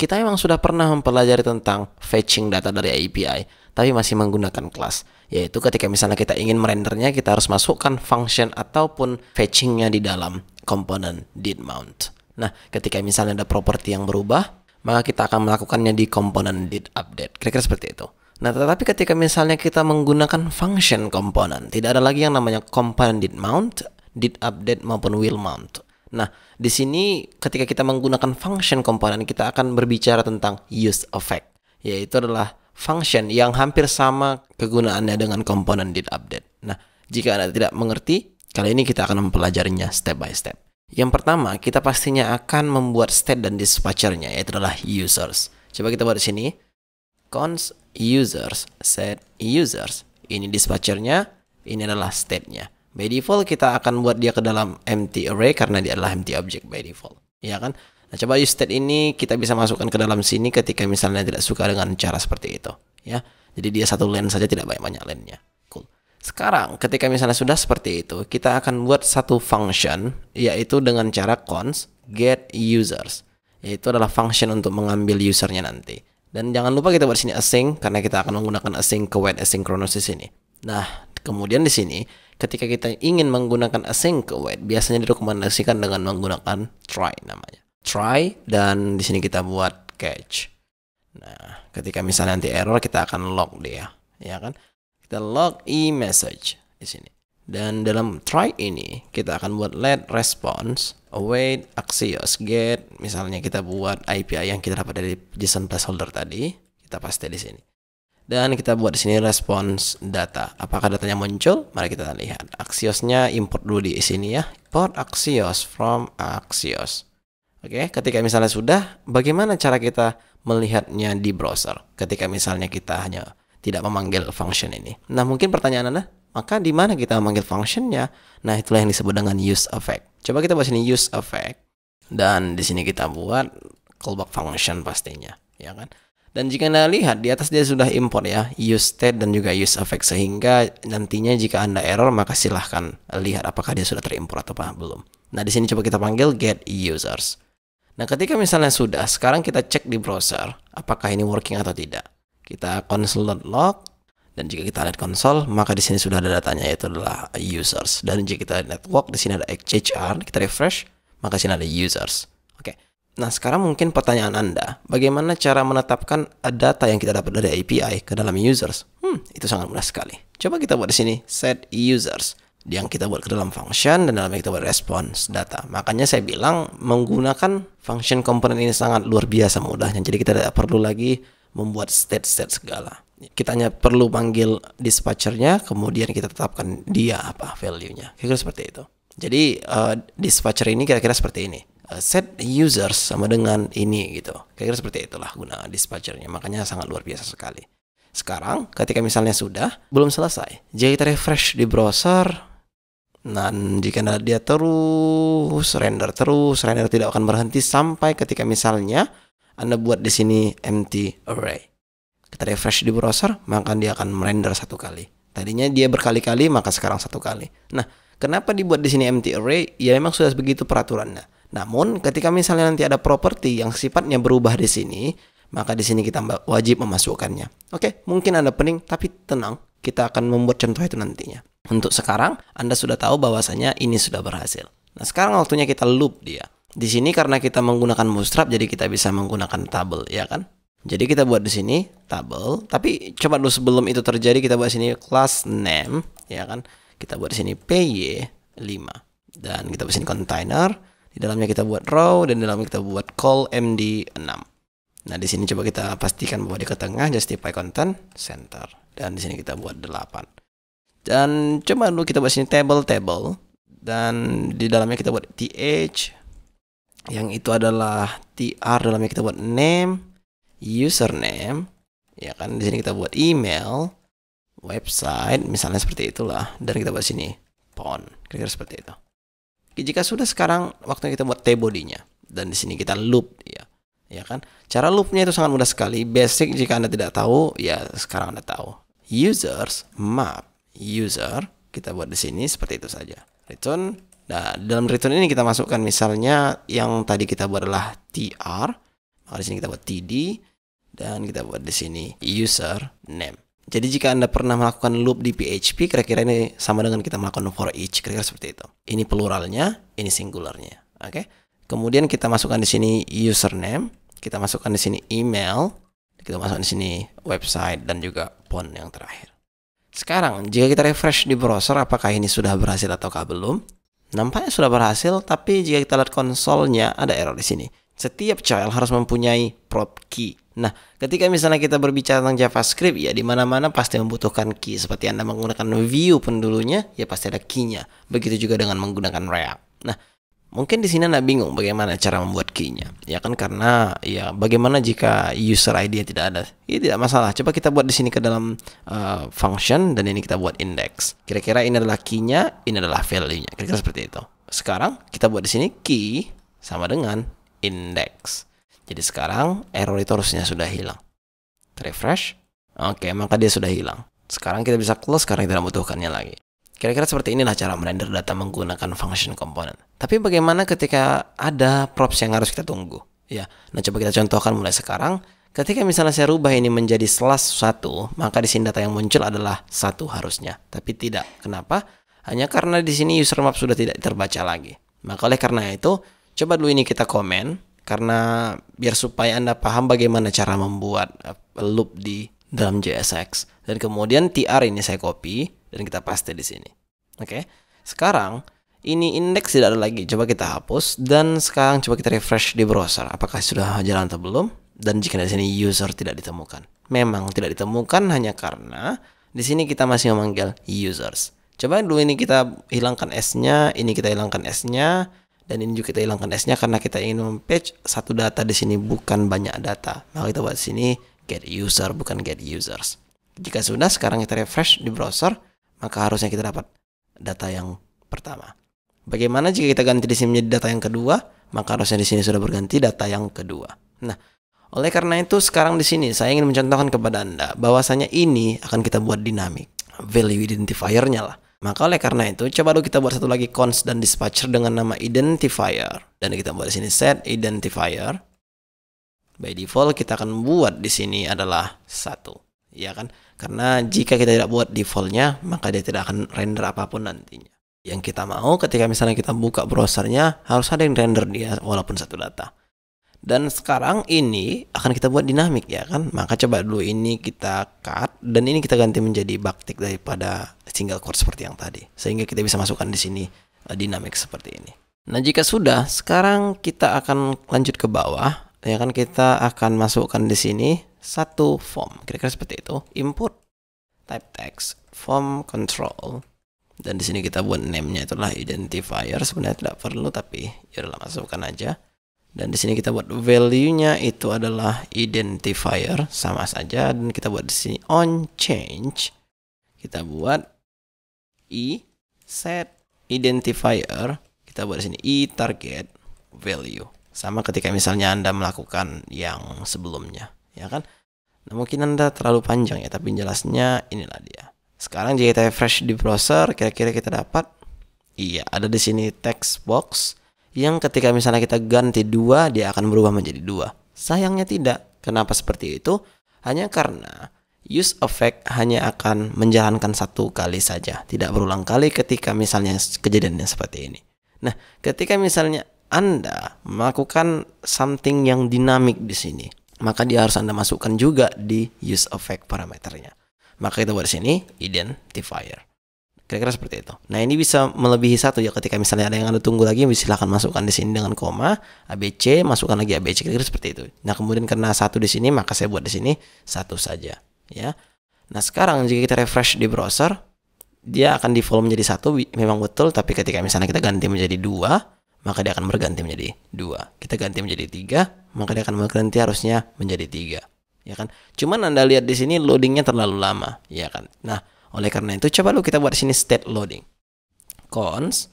kita memang sudah pernah mempelajari tentang fetching data dari API, tapi masih menggunakan kelas. Yaitu ketika misalnya kita ingin merendernya, kita harus masukkan function ataupun fetchingnya di dalam komponen didMount. Nah, ketika misalnya ada properti yang berubah, maka kita akan melakukannya di komponen didUpdate. Kira-kira seperti itu. Nah, tetapi ketika misalnya kita menggunakan function komponen, tidak ada lagi yang namanya komponen didMount, didUpdate maupun willMount. Nah, di sini ketika kita menggunakan function komponen, kita akan berbicara tentang useEffect, yaitu adalah function yang hampir sama kegunaannya dengan komponen didUpdate. Nah, jika Anda tidak mengerti, kali ini kita akan mempelajarinya step by step. Yang pertama, kita pastinya akan membuat state dan dispatchernya, yaitu adalah users. Coba kita buat di sini. Const users, set users. Ini dispatchernya, ini adalah state-nya. By default kita akan buat dia ke dalam empty array karena dia adalah empty object by default, ya kan? Nah, coba use state ini kita bisa masukkan ke dalam sini ketika misalnya tidak suka dengan cara seperti itu, ya. Jadi dia satu line saja, tidak banyak line-nya. Cool. Sekarang ketika misalnya sudah seperti itu, kita akan buat satu function, yaitu dengan cara const get users, yaitu adalah function untuk mengambil usernya nanti. Dan jangan lupa kita buat sini async karena kita akan menggunakan async ke wait asynchronous di sini. Nah, kemudian di sini ketika kita ingin menggunakan async ke wait, biasanya direkomendasikan dengan menggunakan try namanya. Try, dan di sini kita buat catch. Nah, ketika misalnya nanti error, kita akan log dia, ya kan? Kita log e-message di sini. Dan dalam try ini kita akan buat let response await Axios get, misalnya kita buat API yang kita dapat dari JSON placeholder tadi, kita paste di sini. Dan kita buat di sini response data. Apakah datanya muncul? Mari kita lihat. Axiosnya import dulu di sini ya. Import Axios from Axios. Oke, ketika misalnya sudah, bagaimana cara kita melihatnya di browser? Ketika misalnya kita hanya tidak memanggil function ini. Nah, mungkin pertanyaan Anda, maka di mana kita memanggil functionnya? Nah, itulah yang disebut dengan useEffect. Coba kita buat sini useEffect. Dan di sini kita buat callback function pastinya, ya kan? Dan jika Anda lihat di atas dia sudah import ya, useState dan juga useEffect, sehingga nantinya jika Anda error maka silahkan lihat apakah dia sudah terimport atau belum. Nah, di sini coba kita panggil get users. Nah, ketika misalnya sudah, sekarang kita cek di browser apakah ini working atau tidak. Kita console.log, dan jika kita lihat console, maka di sini sudah ada datanya, yaitu adalah users. Dan jika kita lihat network, di sini ada HR, kita refresh, maka di sini ada users. Oke. Nah, sekarang mungkin pertanyaan Anda, bagaimana cara menetapkan data yang kita dapat dari API ke dalam users? Itu sangat mudah sekali. Coba kita buat di sini set users, yang kita buat ke dalam function, dan dalamnya kita buat response data. Makanya saya bilang menggunakan function komponen ini sangat luar biasa mudahnya. Jadi kita tidak perlu lagi membuat state-state segala. Kita hanya perlu panggil dispatchernya, kemudian kita tetapkan dia apa value-nya. Kira-kira seperti itu. Jadi dispatcher ini kira-kira seperti ini. Set users sama dengan ini gitu. Kira-kira seperti itulah guna dispatchernya. Makanya sangat luar biasa sekali. Sekarang ketika misalnya sudah, belum selesai. Jika kita refresh di browser, dan jika dia terus render tidak akan berhenti sampai ketika misalnya Anda buat di sini empty array. Kita refresh di browser, maka dia akan merender satu kali. Tadinya dia berkali-kali, maka sekarang satu kali. Nah, kenapa dibuat di sini empty array? Ya memang sudah begitu peraturannya. Namun, ketika misalnya nanti ada properti yang sifatnya berubah di sini, maka di sini kita wajib memasukkannya. Oke, mungkin Anda pening, tapi tenang, kita akan membuat contoh itu nantinya. Untuk sekarang, Anda sudah tahu bahwasanya ini sudah berhasil. Nah, sekarang waktunya kita loop dia. Di sini karena kita menggunakan Bootstrap, jadi kita bisa menggunakan table, ya kan? Jadi kita buat di sini table, tapi coba dulu sebelum itu terjadi kita buat di sini class name, ya kan? Kita buat di sini py5 dan kita buat di sini container. Di dalamnya kita buat row dan di dalamnya kita buat call md6. Nah, di sini coba kita pastikan bahwa di ke tengah justify content center dan di sini kita buat 8. Dan coba dulu kita buat sini table dan di dalamnya kita buat th yang itu adalah tr, dalamnya kita buat name, username, ya kan? Di sini kita buat email, website, misalnya seperti itulah, dan kita buat sini phone, kira-kira seperti itu. Jika sudah, sekarang waktunya kita buat t-body-nya, dan di sini kita loop dia, ya kan? Cara loopnya itu sangat mudah sekali. Basic jika Anda tidak tahu, ya sekarang Anda tahu. Users map user, kita buat di sini seperti itu saja. Return. Nah, dalam return ini kita masukkan misalnya yang tadi kita buat adalah tr, Maka di sini kita buat td dan kita buat di sini username. Jadi jika Anda pernah melakukan loop di PHP, kira-kira ini sama dengan kita melakukan for each, kira-kira seperti itu. Ini pluralnya, ini singularnya. Oke. Kemudian kita masukkan di sini username, kita masukkan di sini email, kita masukkan di sini website dan juga phone yang terakhir. Sekarang jika kita refresh di browser, apakah ini sudah berhasil ataukah belum? Nampaknya sudah berhasil, tapi jika kita lihat konsolnya ada error di sini. Setiap child harus mempunyai prop key. Nah, ketika misalnya kita berbicara tentang JavaScript, ya di mana-mana pasti membutuhkan key. Seperti Anda menggunakan view pun dulunya, ya pasti ada key-nya. Begitu juga dengan menggunakan React. Nah, mungkin di sini Anda bingung bagaimana cara membuat key-nya. Ya kan, karena ya bagaimana jika user ID tidak ada? Ya tidak masalah. Coba kita buat di sini ke dalam function dan ini kita buat index. Kira-kira ini adalah key-nya, ini adalah value-nya. Kira-kira seperti itu. Sekarang kita buat di sini key sama dengan index. Jadi sekarang error itu harusnya sudah hilang. Refresh. Oke, maka dia sudah hilang. Sekarang kita bisa close karena tidak membutuhkannya lagi. Kira-kira seperti inilah cara merender data menggunakan function component. Tapi bagaimana ketika ada props yang harus kita tunggu? Ya, nah coba kita contohkan mulai sekarang. Ketika misalnya saya rubah ini menjadi /1, maka di sini data yang muncul adalah 1 harusnya. Tapi tidak. Kenapa? Hanya karena di sini user map sudah tidak terbaca lagi. Maka oleh karena itu, coba dulu ini kita komen. Karena biar supaya Anda paham bagaimana cara membuat loop di dalam JSX. Dan kemudian tr ini saya copy dan kita paste di sini. Oke. Sekarang ini index tidak ada lagi. Coba kita hapus dan sekarang coba kita refresh di browser. Apakah sudah jalan atau belum? Dan jika di sini user tidak ditemukan. Memang tidak ditemukan hanya karena di sini kita masih memanggil users. Coba dulu ini kita hilangkan s-nya, ini kita hilangkan s-nya. Dan ini juga kita hilangkan s-nya karena kita ingin mempatch satu data di sini bukan banyak data. Maka kita buat di sini get user bukan get users. Jika sudah, sekarang kita refresh di browser, maka harusnya kita dapat data yang pertama. Bagaimana jika kita ganti di sini menjadi data yang kedua? Maka harusnya di sini sudah berganti data yang kedua. Nah, oleh karena itu sekarang di sini saya ingin mencontohkan kepada Anda bahwasanya ini akan kita buat dynamic value identifier-nya lah. Maka oleh karena itu, coba dulu kita buat satu lagi const dan dispatcher dengan nama identifier. Dan kita buat di sini set identifier. By default kita akan buat di sini adalah 1, ya kan? Karena jika kita tidak buat defaultnya, maka dia tidak akan render apapun nantinya. Yang kita mau ketika misalnya kita buka browsernya, harus ada yang render dia walaupun satu data. Dan sekarang ini akan kita buat dinamik, ya kan? Maka coba dulu ini kita cut dan ini kita ganti menjadi backtick daripada single quote seperti yang tadi. Sehingga kita bisa masukkan di sini dinamik seperti ini. Nah, jika sudah, sekarang kita akan lanjut ke bawah. Ya kan, kita akan masukkan di sini satu form. Kira-kira seperti itu. Input type text form control. Dan di sini kita buat name-nya itulah identifier. Sebenarnya tidak perlu tapi ya udahlah masukkan aja. Dan di sini kita buat value-nya itu adalah identifier sama saja dan kita buat di sini on change. Kita buat set identifier, kita buat di sini target value. Sama ketika misalnya Anda melakukan yang sebelumnya, ya kan? Nah, mungkin Anda terlalu panjang ya, tapi jelasnya inilah dia. Sekarang jika kita refresh di browser, kira-kira kita dapat ada di sini text box. Yang ketika misalnya kita ganti 2, dia akan berubah menjadi 2. Sayangnya tidak. Kenapa seperti itu? Hanya karena use effect hanya akan menjalankan satu kali saja. Tidak berulang kali ketika misalnya kejadiannya seperti ini. Nah, ketika misalnya Anda melakukan something yang dinamik di sini, maka dia harus Anda masukkan juga di use effect parameternya. Maka kita buat di sini identifier. Kira-kira seperti itu. Nah, ini bisa melebihi 1 ya. Ketika misalnya ada yang Anda tunggu lagi, silahkan masukkan di sini dengan koma, ABC, masukkan lagi ABC. Kira-kira seperti itu. Nah, kemudian karena 1 di sini, maka saya buat di sini 1 saja, ya. Nah, sekarang jika kita refresh di browser, dia akan default menjadi 1, memang betul, tapi ketika misalnya kita ganti menjadi 2, maka dia akan berganti menjadi 2. Kita ganti menjadi 3, maka dia akan berganti harusnya menjadi 3, ya kan? Cuman Anda lihat di sini loadingnya terlalu lama, ya kan? Nah, oleh karena itu, coba dulu kita buat di sini state loading. Const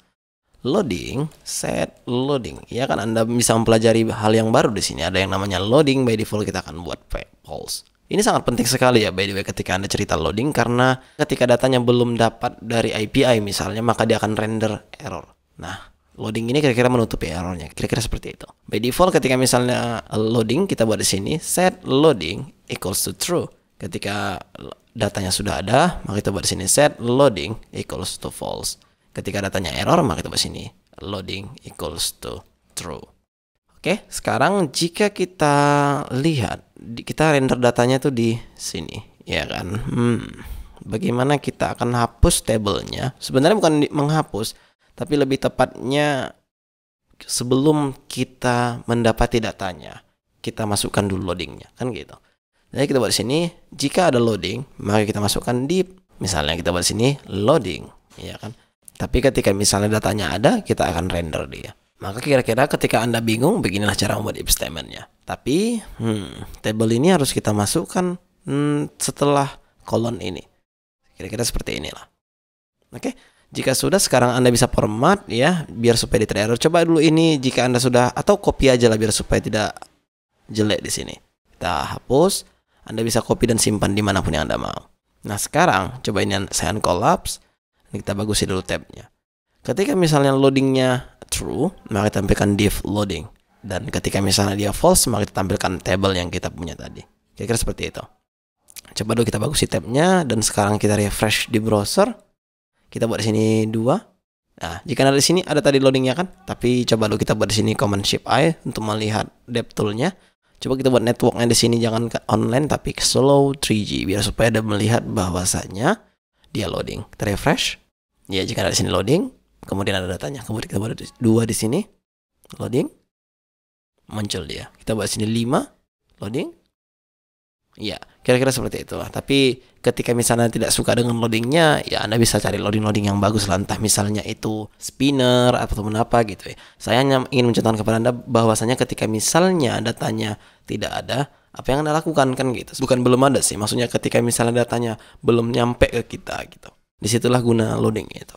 loading set loading. Ya kan, Anda bisa mempelajari hal yang baru di sini. Ada yang namanya loading, by default kita akan buat false. Ini sangat penting sekali ya by the way ketika Anda cerita loading, karena ketika datanya belum dapat dari API misalnya, maka dia akan render error. Nah, Loading ini kira-kira menutupi errornya, kira-kira seperti itu. By default ketika misalnya loading, kita buat di sini set loading equals to true. Ketika datanya sudah ada, maka kita buat di sini set loading equals to false. Ketika datanya error, maka kita buat di sini loading equals to true. Oke, sekarang jika kita lihat, kita render datanya tuh di sini, ya kan? Bagaimana kita akan hapus tabelnya? Sebenarnya bukan menghapus, tapi lebih tepatnya sebelum kita mendapati datanya, kita masukkan dulu loadingnya, kan gitu. Jadi kita buat di sini, jika ada loading, maka kita masukkan di, misalnya kita buat di sini loading, ya kan? Tapi ketika misalnya datanya ada, kita akan render dia. Maka kira-kira ketika Anda bingung, beginilah cara membuat if statement-nya. Tapi, table ini harus kita masukkan setelah kolon ini. Kira-kira seperti inilah. Oke, jika sudah, sekarang Anda bisa format ya, biar supaya tidak error. Coba dulu ini jika Anda sudah, atau copy aja lah biar supaya tidak jelek di sini. Kita hapus, Anda bisa copy dan simpan dimanapun yang Anda mau. Nah sekarang, coba ini saya uncollapse, ini kita bagusin dulu tabnya. Ketika misalnya loadingnya true, maka kita tampilkan div loading. Dan ketika misalnya dia false, maka kita tampilkan table yang kita punya tadi. Kira-kira seperti itu. Coba dulu kita bagusin tabnya, dan sekarang kita refresh di browser. Kita buat di sini 2. Nah, jika ada di sini ada tadi loadingnya kan, tapi coba dulu kita buat di sini Command Shift I untuk melihat depth toolnya. Coba kita buat networknya di sini jangan online tapi slow 3G biar supaya Anda melihat bahwasanya dia loading. Kita refresh. Ya, jika ada di sini loading, kemudian ada datanya. Kemudian kita buat 2 di sini. Loading. Muncul dia. Kita buat di sini 5. Loading. Ya, kira-kira seperti itu. Tapi ketika misalnya tidak suka dengan loadingnya, ya Anda bisa cari loading-loading yang bagus lah. Entah misalnya itu spinner ataupun apa gitu ya. Saya hanya ingin mencontohkan kepada Anda bahwasanya ketika misalnya datanya tidak ada, apa yang Anda lakukan kan gitu. Bukan belum ada sih, maksudnya ketika misalnya datanya belum nyampe ke kita gitu. Disitulah guna loading itu.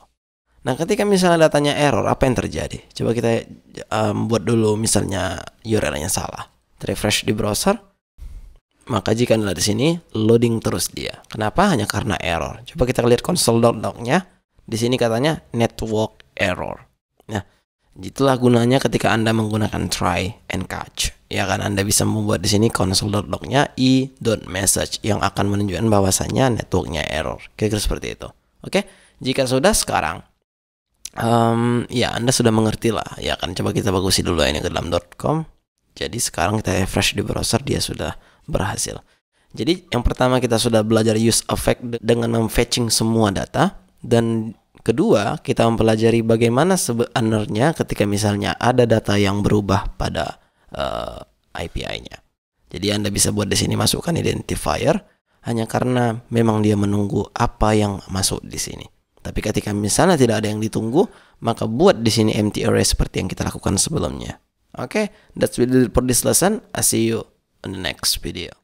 Nah, ketika misalnya datanya error, apa yang terjadi? Coba kita buat dulu misalnya URL-nya salah. Refresh di browser. Maka jika Anda di sini loading terus dia. Kenapa? Hanya karena error. Coba kita lihat console.log-nya. Di sini katanya network error. Nah, itulah gunanya ketika Anda menggunakan try and catch. Ya kan, Anda bisa membuat di sini console.log-nya i.message yang akan menunjukkan bahwasanya networknya error. Kira-kira seperti itu. Oke, jika sudah sekarang, ya Anda sudah mengerti lah. Ya kan, coba kita bagusin dulu ini ke dalam .com. Jadi sekarang kita refresh di browser, dia sudah berhasil. Jadi yang pertama kita sudah belajar use effect dengan memfetching semua data, dan kedua kita mempelajari bagaimana sebenarnya ketika misalnya ada data yang berubah pada API-nya. Jadi Anda bisa buat di sini masukkan identifier hanya karena memang dia menunggu apa yang masuk di sini. Tapi ketika misalnya tidak ada yang ditunggu, maka buat di sini empty array seperti yang kita lakukan sebelumnya. Okay, that's it for this lesson. I see you in the next video.